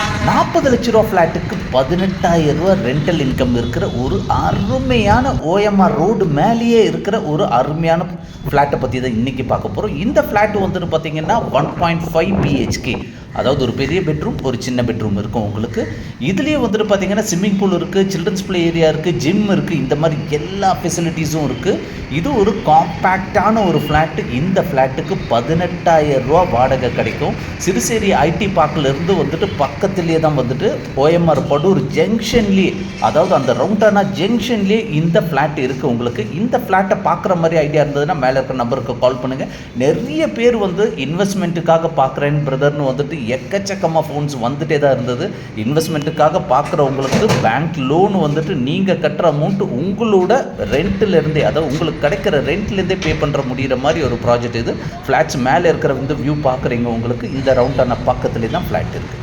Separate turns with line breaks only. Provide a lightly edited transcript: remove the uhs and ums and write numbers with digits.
40 லட்ச ரூபா ஃப்ளாட்டுக்கு 18,000 ரூபா ரெண்டல் இன்கம் இருக்கிற ஒரு அருமையான ஓஎம்ஆர் ரோடு மேலேயே இருக்கிற ஒரு அருமையான ஃப்ளாட்டை பற்றி தான் இன்றைக்கி பார்க்க போகிறோம். இந்த ஃப்ளாட் வந்துட்டு பார்த்திங்கன்னா 1.5 பிஹெச்கே, அதாவது ஒரு பெரிய பெட்ரூம் ஒரு சின்ன பெட்ரூம் இருக்கும் உங்களுக்கு. இதுலேயே வந்துட்டு பார்த்திங்கன்னா ஸ்விம்மிங் பூல் இருக்குது, சில்ட்ரன்ஸ் ப்ளே ஏரியா இருக்குது, ஜிம் இருக்குது, இந்த மாதிரி எல்லா ஃபெசிலிட்டிஸும் இருக்குது. இது ஒரு காம்பேக்டான ஒரு ஃப்ளாட்டு. இந்த ஃப்ளாட்டுக்கு 18,000 ரூபா வாடகை கிடைக்கும். சிறுசேரி ஐடி பார்க்கிலேருந்து வந்துட்டு பக்கத்துலேயே தான் வந்துட்டு ஓஎம்ஆர் படூர் ஜங்ஷன்லேயே, அதாவது அந்த ரவுண்டானா ஜங்ஷன்லேயே இந்த ஃப்ளாட் இருக்குது உங்களுக்கு. இந்த ஃப்ளாட்டை பார்க்குற மாதிரி ஐடியா இருந்ததுன்னா மேலே இருக்கிற நம்பருக்கு கால் பண்ணுங்கள். நிறைய பேர் வந்து இன்வெஸ்ட்மெண்ட்டுக்காக பார்க்குறேன் பிரதர்னு வந்துட்டு எக்கச்சக்கமாக ஃபோன்ஸ் வந்துட்டே தான் இருந்தது. இன்வெஸ்ட்மெண்ட்டுக்காக பார்க்குறவங்களுக்கு பேங்க் லோன் வந்துட்டு நீங்கள் கட்டுற அமௌண்ட் உங்களோட ரெண்ட்டிலேருந்தே, அதாவது உங்களுக்கு கிடைக்கிற ரெண்ட்லேருந்தே பே பண்ணுற முடிகிற மாதிரி ஒரு ப்ராஜெக்ட் இது. ஃப்ளாட்ஸ் மேலே இருக்கிற வந்து வியூ பார்க்குறீங்க உங்களுக்கு. இந்த ரவுண்டான பக்கத்துலேயே தான் ஃப்ளாட் இருக்குது.